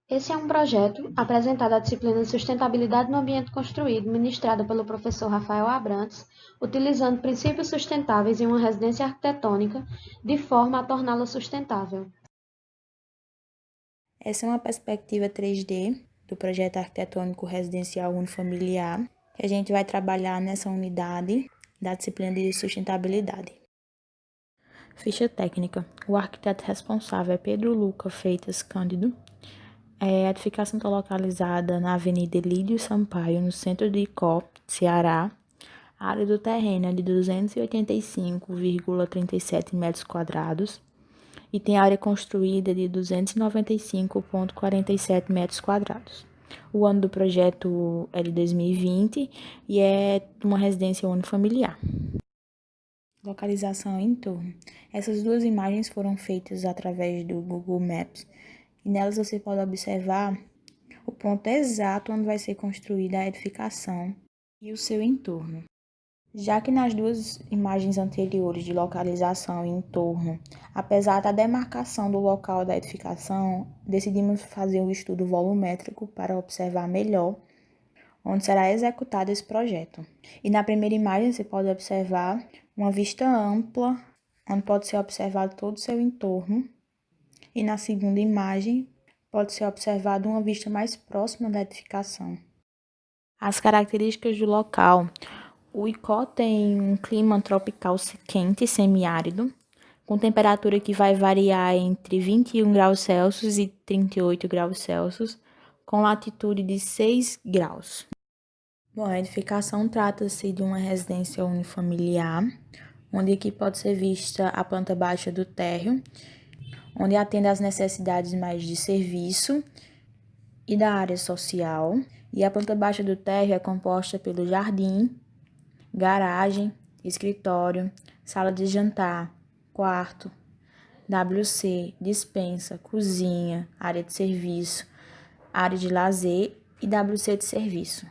Esse é um projeto apresentado à disciplina de Sustentabilidade no Ambiente Construído, ministrada pelo professor Rafael Abrantes, utilizando princípios sustentáveis em uma residência arquitetônica, de forma a torná-la sustentável. Essa é uma perspectiva 3D do projeto arquitetônico residencial unifamiliar, que a gente vai trabalhar nessa unidade da disciplina de sustentabilidade. Ficha técnica. O arquiteto responsável é Pedro Luca Freitas Cândido. A edificação está localizada na Avenida Elídio Sampaio, no centro de Icó, Ceará. A área do terreno é de 285,37 metros quadrados e tem área construída de 295,47 metros quadrados. O ano do projeto é de 2020 e é uma residência unifamiliar. Localização em torno. Essas duas imagens foram feitas através do Google Maps e nelas você pode observar o ponto exato onde vai ser construída a edificação e o seu entorno. Já que nas duas imagens anteriores de localização e entorno, apesar da demarcação do local da edificação, decidimos fazer um estudo volumétrico para observar melhor onde será executado esse projeto. E na primeira imagem você pode observar uma vista ampla, onde pode ser observado todo o seu entorno, e na segunda imagem pode ser observado uma vista mais próxima da edificação. As características do local. O Icó tem um clima tropical quente e semiárido, com temperatura que vai variar entre 21 graus Celsius e 38 graus Celsius, com latitude de 6 graus. Bom, a edificação trata-se de uma residência unifamiliar, onde aqui pode ser vista a planta baixa do térreo, onde atende às necessidades mais de serviço e da área social, e a planta baixa do térreo é composta pelo jardim, garagem, escritório, sala de jantar, quarto, WC, despensa, cozinha, área de serviço, área de lazer e WC de serviço.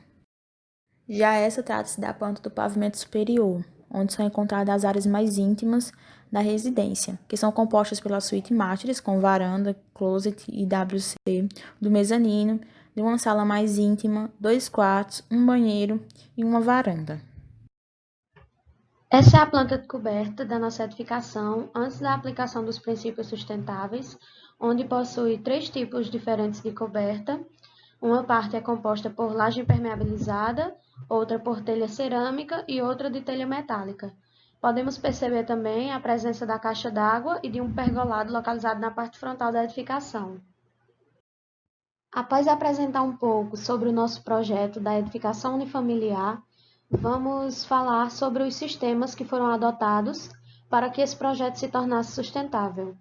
Já essa trata-se da planta do pavimento superior, onde são encontradas as áreas mais íntimas da residência, que são compostas pela suíte mártires, com varanda, closet e WC, do mezanino, de uma sala mais íntima, 2 quartos, um banheiro e uma varanda. Essa é a planta de coberta da nossa edificação antes da aplicação dos princípios sustentáveis, onde possui três tipos diferentes de coberta. Uma parte é composta por laje impermeabilizada, outra por telha cerâmica e outra de telha metálica. Podemos perceber também a presença da caixa d'água e de um pergolado localizado na parte frontal da edificação. Após apresentar um pouco sobre o nosso projeto da edificação unifamiliar, vamos falar sobre os sistemas que foram adotados para que esse projeto se tornasse sustentável.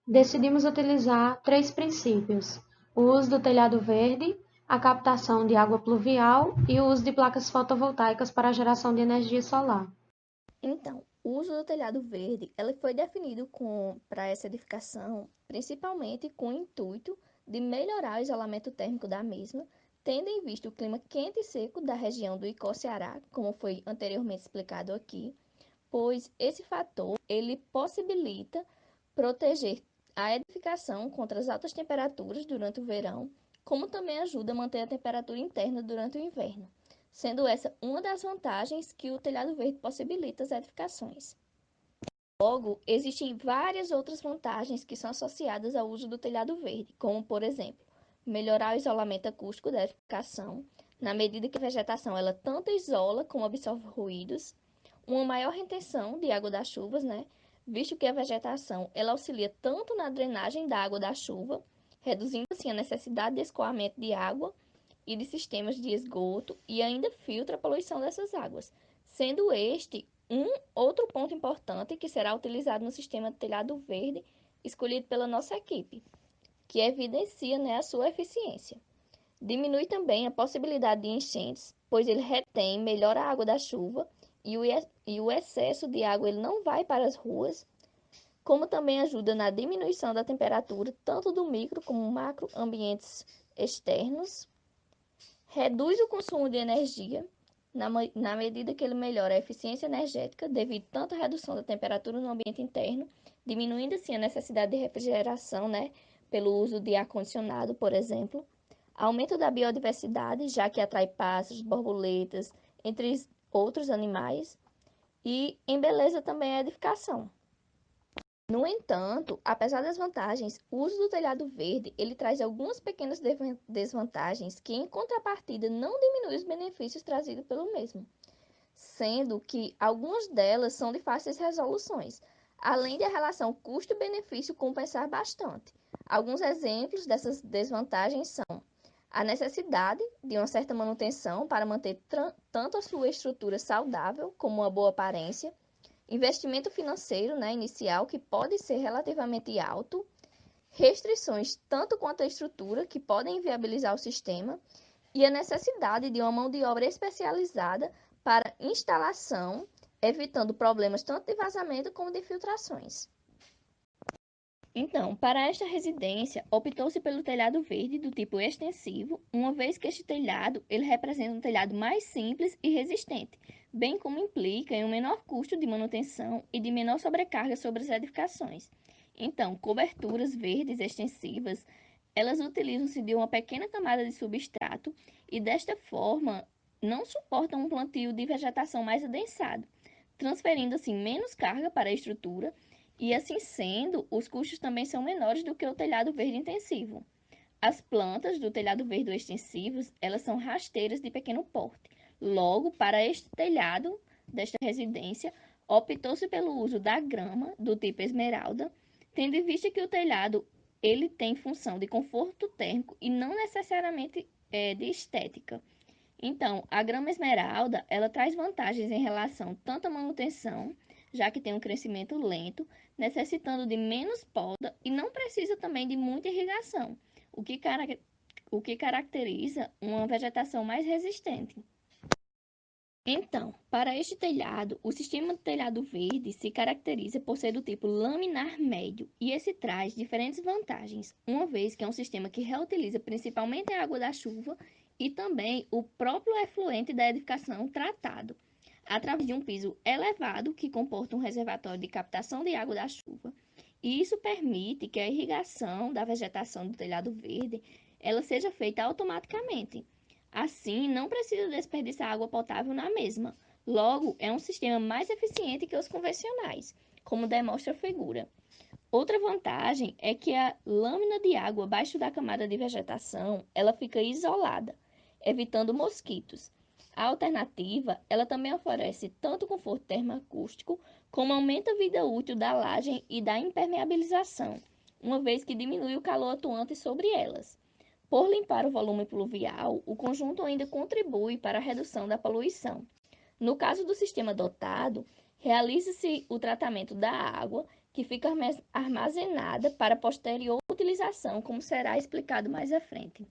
Decidimos utilizar três princípios: o uso do telhado verde, a captação de água pluvial e o uso de placas fotovoltaicas para a geração de energia solar. Então, o uso do telhado verde, ele foi definido para essa edificação, principalmente com o intuito de melhorar o isolamento térmico da mesma, tendo em vista o clima quente e seco da região do Icó-Ceará, como foi anteriormente explicado aqui, pois esse fator ele possibilita proteger a edificação contra as altas temperaturas durante o verão, como também ajuda a manter a temperatura interna durante o inverno, sendo essa uma das vantagens que o telhado verde possibilita às edificações. Logo, existem várias outras vantagens que são associadas ao uso do telhado verde, como, por exemplo, melhorar o isolamento acústico da edificação, na medida que a vegetação ela tanto isola como absorve ruídos, uma maior retenção de água das chuvas, visto que a vegetação ela auxilia tanto na drenagem da água da chuva, reduzindo assim a necessidade de escoamento de água e de sistemas de esgoto e ainda filtra a poluição dessas águas, sendo este um outro ponto importante que será utilizado no sistema de telhado verde escolhido pela nossa equipe, que evidencia a sua eficiência. Diminui também a possibilidade de enchentes, pois ele retém melhor a água da chuva e o excesso de água ele não vai para as ruas, como também ajuda na diminuição da temperatura tanto do micro como macro ambientes externos, reduz o consumo de energia na medida que ele melhora a eficiência energética devido tanto à redução da temperatura no ambiente interno, diminuindo assim a necessidade de refrigeração, pelo uso de ar-condicionado, por exemplo, aumento da biodiversidade, já que atrai pássaros, borboletas, entre outros animais, e embeleza também a edificação. No entanto, apesar das vantagens, o uso do telhado verde, ele traz algumas pequenas desvantagens que, em contrapartida, não diminui os benefícios trazidos pelo mesmo, sendo que algumas delas são de fáceis resoluções, além de a relação custo-benefício compensar bastante. Alguns exemplos dessas desvantagens são a necessidade de uma certa manutenção para manter tanto a sua estrutura saudável como uma boa aparência, investimento financeiro, inicial, que pode ser relativamente alto, restrições tanto quanto à estrutura, que podem inviabilizar o sistema, e a necessidade de uma mão de obra especializada para instalação, evitando problemas tanto de vazamento como de filtrações. Então, para esta residência, optou-se pelo telhado verde do tipo extensivo, uma vez que este telhado ele representa um telhado mais simples e resistente, bem como implica em um menor custo de manutenção e de menor sobrecarga sobre as edificações. Então, coberturas verdes extensivas, elas utilizam-se de uma pequena camada de substrato e, desta forma, não suportam um plantio de vegetação mais adensado, transferindo assim menos carga para a estrutura e, assim sendo, os custos também são menores do que o telhado verde intensivo. As plantas do telhado verde extensivo, elas são rasteiras de pequeno porte. Logo, para este telhado desta residência, optou-se pelo uso da grama do tipo esmeralda, tendo em vista que o telhado ele tem função de conforto térmico e não necessariamente de estética. Então, a grama esmeralda, ela traz vantagens em relação tanto à manutenção, já que tem um crescimento lento, necessitando de menos poda e não precisa também de muita irrigação, o que caracteriza uma vegetação mais resistente. Então, para este telhado, o sistema de telhado verde se caracteriza por ser do tipo laminar médio, e esse traz diferentes vantagens, uma vez que é um sistema que reutiliza principalmente a água da chuva e também o próprio efluente da edificação tratado, através de um piso elevado que comporta um reservatório de captação de água da chuva, e isso permite que a irrigação da vegetação do telhado verde ela seja feita automaticamente. Assim, não precisa desperdiçar água potável na mesma. Logo, é um sistema mais eficiente que os convencionais, como demonstra a figura. Outra vantagem é que a lâmina de água abaixo da camada de vegetação, ela fica isolada, evitando mosquitos. A alternativa, ela também oferece tanto conforto termoacústico, como aumenta a vida útil da laje e da impermeabilização, uma vez que diminui o calor atuante sobre elas. Por limpar o volume pluvial, o conjunto ainda contribui para a redução da poluição. No caso do sistema dotado, realiza-se o tratamento da água, que fica armazenada para posterior utilização, como será explicado mais à frente.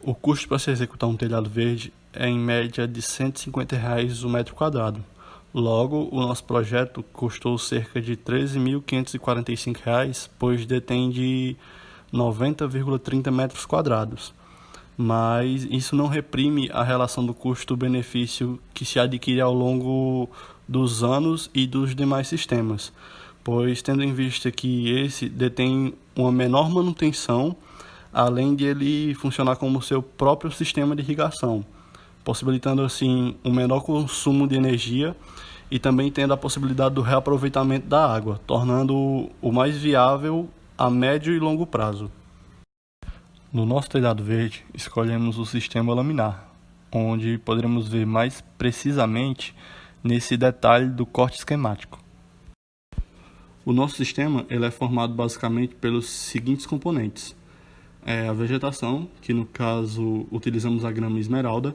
O custo para se executar um telhado verde é em média de R$ 150 o metro quadrado. Logo, o nosso projeto custou cerca de R$ 13.545, pois detém de 90,30 metros quadrados. Mas isso não reprime a relação do custo-benefício que se adquire ao longo dos anos e dos demais sistemas, pois tendo em vista que esse detém uma menor manutenção, além de ele funcionar como seu próprio sistema de irrigação, possibilitando assim um menor consumo de energia e também tendo a possibilidade do reaproveitamento da água, tornando o mais viável a médio e longo prazo. No nosso telhado verde, escolhemos o sistema laminar, onde poderemos ver mais precisamente nesse detalhe do corte esquemático. O nosso sistema ele é formado basicamente pelos seguintes componentes. A vegetação, que no caso utilizamos a grama esmeralda,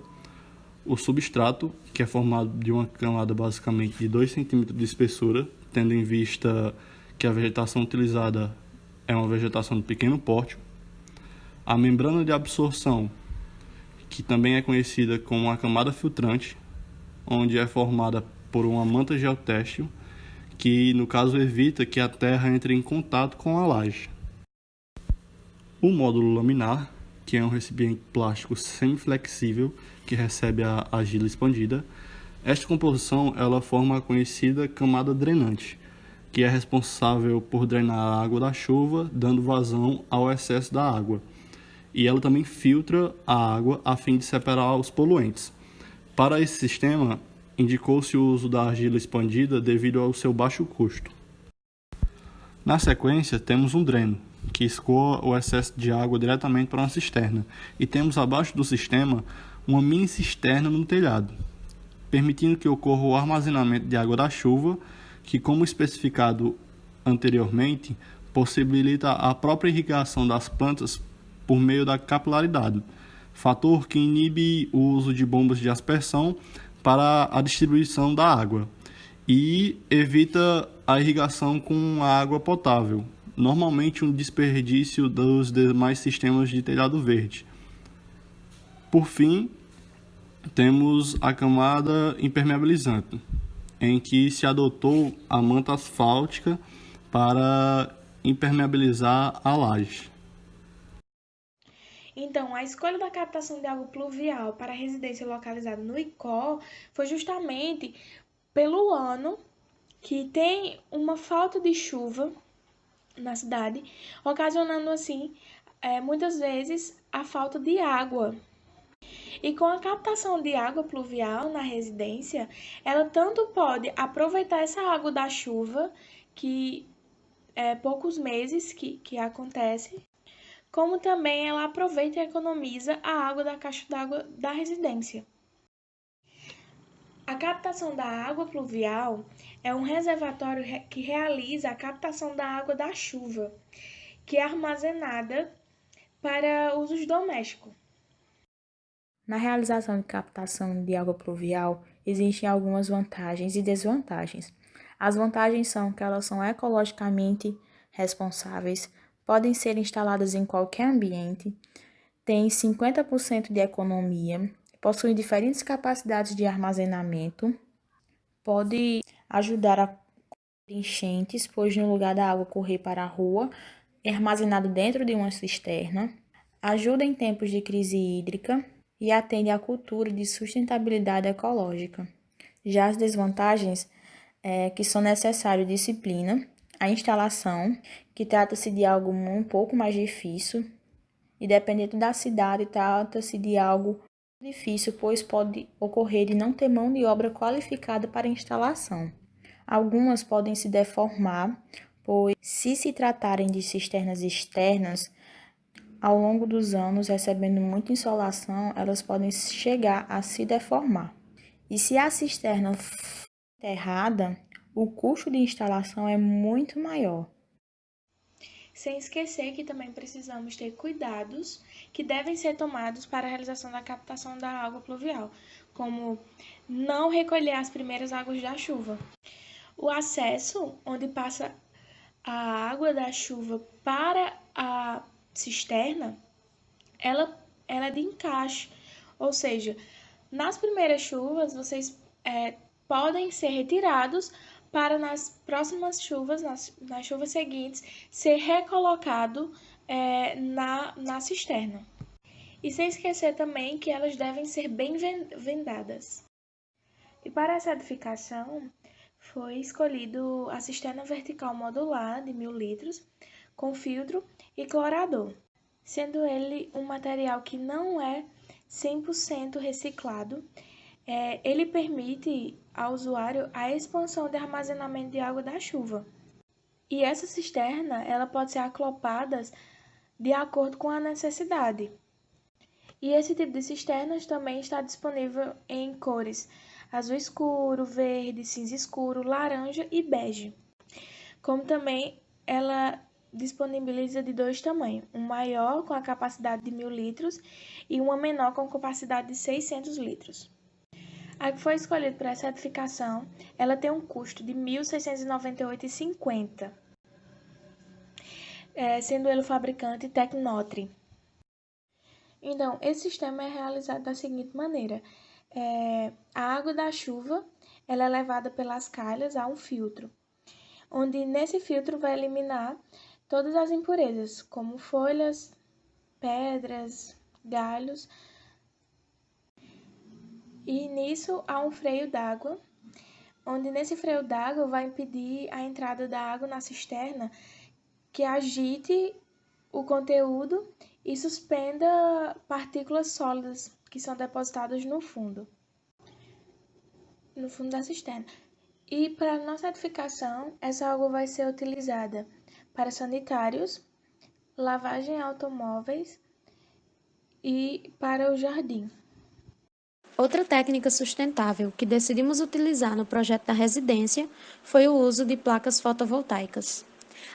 o substrato, que é formado de uma camada basicamente de 2 cm de espessura, tendo em vista que a vegetação utilizada é uma vegetação de pequeno porte, a membrana de absorção, que também é conhecida como a camada filtrante, onde é formada por uma manta geotêxtil, que no caso evita que a terra entre em contato com a laje. O módulo laminar, que é um recipiente plástico semiflexível que recebe a argila expandida. Esta composição ela forma a conhecida camada drenante, que é responsável por drenar a água da chuva, dando vazão ao excesso da água. E ela também filtra a água a fim de separar os poluentes. Para esse sistema, indicou-se o uso da argila expandida devido ao seu baixo custo. Na sequência, temos um dreno, que escoa o excesso de água diretamente para uma cisterna, e temos abaixo do sistema uma mini cisterna no telhado, permitindo que ocorra o armazenamento de água da chuva, que, como especificado anteriormente, possibilita a própria irrigação das plantas por meio da capilaridade, fator que inibe o uso de bombas de aspersão para a distribuição da água e evita a irrigação com a água potável, normalmente um desperdício dos demais sistemas de telhado verde. Por fim, temos a camada impermeabilizante, em que se adotou a manta asfáltica para impermeabilizar a laje. Então, a escolha da captação de água pluvial para a residência localizada no Icó foi justamente pelo ano que tem uma falta de chuva na cidade, ocasionando assim, muitas vezes, a falta de água. E com a captação de água pluvial na residência, ela tanto pode aproveitar essa água da chuva, que é poucos meses que acontece, como também ela aproveita e economiza a água da caixa d'água da residência. A captação da água pluvial é um reservatório que realiza a captação da água da chuva, que é armazenada para usos domésticos. Na realização de captação de água pluvial, existem algumas vantagens e desvantagens. As vantagens são que elas são ecologicamente responsáveis, podem ser instaladas em qualquer ambiente, têm 50% de economia, possuem diferentes capacidades de armazenamento, pode ajudar a enchentes, pois no lugar da água correr para a rua, é armazenado dentro de uma cisterna, ajuda em tempos de crise hídrica e atende à cultura de sustentabilidade ecológica. Já as desvantagens é que são necessárias disciplina, a instalação, que trata-se de algo um pouco mais difícil, e dependendo da cidade, trata-se de algo difícil, pois pode ocorrer de não ter mão de obra qualificada para a instalação. Algumas podem se deformar, pois se tratarem de cisternas externas, ao longo dos anos, recebendo muita insolação, elas podem chegar a se deformar. E se a cisterna for enterrada, o custo de instalação é muito maior. Sem esquecer que também precisamos ter cuidados que devem ser tomados para a realização da captação da água pluvial, como não recolher as primeiras águas da chuva. O acesso, onde passa a água da chuva para a cisterna, ela é de encaixe, ou seja, nas primeiras chuvas vocês podem ser retirados para nas próximas chuvas, nas chuvas seguintes, ser recolocado na cisterna. E sem esquecer também que elas devem ser bem vendadas. E para essa edificação, foi escolhido a cisterna vertical modular de 1.000 litros, com filtro e clorador, sendo ele um material que não é 100% reciclado. Ele permite ao usuário a expansão de armazenamento de água da chuva. E essa cisterna ela pode ser aclopada de acordo com a necessidade. E esse tipo de cisternas também está disponível em cores azul escuro, verde, cinza escuro, laranja e bege. Como também ela disponibiliza de 2 tamanhos, um maior com a capacidade de 1.000 litros e uma menor com capacidade de 600 litros. A que foi escolhida para essa edificação, ela tem um custo de R$ 1.698,50, sendo ele o fabricante Tecnotri. Então, esse sistema é realizado da seguinte maneira. A água da chuva ela é levada pelas calhas a um filtro, onde nesse filtro vai eliminar todas as impurezas, como folhas, pedras, galhos. E nisso há um freio d'água onde nesse freio d'água vai impedir a entrada da água na cisterna, que agite o conteúdo e suspenda partículas sólidas que são depositadas no fundo da cisterna. E para nossa edificação, essa água vai ser utilizada para sanitários, lavagem de automóveis e para o jardim. Outra técnica sustentável que decidimos utilizar no projeto da residência foi o uso de placas fotovoltaicas.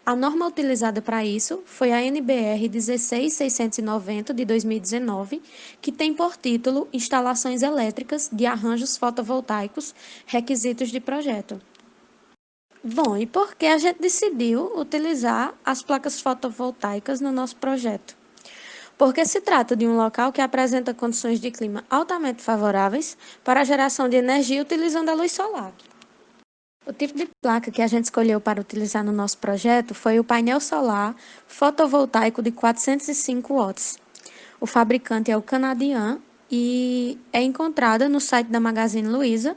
A norma utilizada para isso foi a NBR 16690 de 2019, que tem por título Instalações elétricas de arranjos fotovoltaicos, requisitos de projeto. Bom, e por que a gente decidiu utilizar as placas fotovoltaicas no nosso projeto? Porque se trata de um local que apresenta condições de clima altamente favoráveis para a geração de energia utilizando a luz solar. O tipo de placa que a gente escolheu para utilizar no nosso projeto foi o painel solar fotovoltaico de 405 watts. O fabricante é o Canadian e é encontrada no site da Magazine Luiza,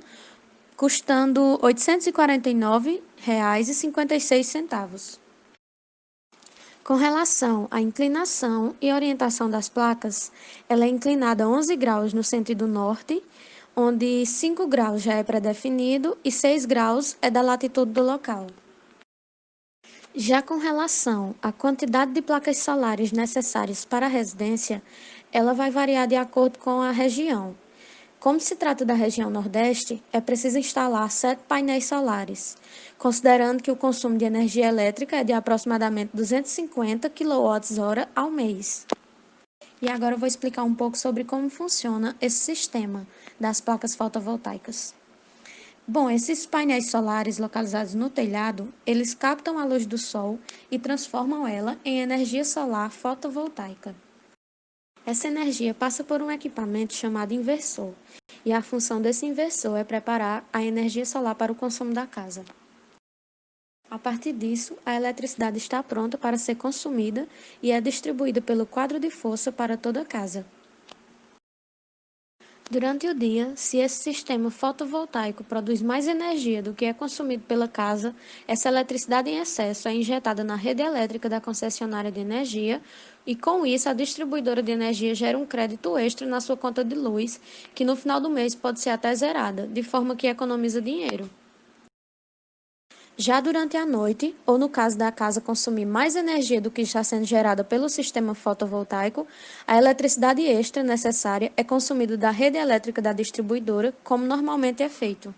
custando R$ 849,56. Com relação à inclinação e orientação das placas, ela é inclinada a 11 graus no sentido norte, onde 5 graus já é pré-definido e 6 graus é da latitude do local. Já com relação à quantidade de placas solares necessárias para a residência, ela vai variar de acordo com a região. Como se trata da região Nordeste, é preciso instalar 7 painéis solares, considerando que o consumo de energia elétrica é de aproximadamente 250 kWh ao mês. E agora eu vou explicar um pouco sobre como funciona esse sistema das placas fotovoltaicas. Bom, esses painéis solares localizados no telhado, eles captam a luz do sol e transformam ela em energia solar fotovoltaica. Essa energia passa por um equipamento chamado inversor, e a função desse inversor é preparar a energia solar para o consumo da casa. A partir disso, a eletricidade está pronta para ser consumida e é distribuída pelo quadro de força para toda a casa. Durante o dia, se esse sistema fotovoltaico produz mais energia do que é consumido pela casa, essa eletricidade em excesso é injetada na rede elétrica da concessionária de energia e, com isso, a distribuidora de energia gera um crédito extra na sua conta de luz, que no final do mês pode ser até zerada, de forma que economiza dinheiro. Já durante a noite, ou no caso da casa consumir mais energia do que está sendo gerada pelo sistema fotovoltaico, a eletricidade extra necessária é consumida da rede elétrica da distribuidora, como normalmente é feito.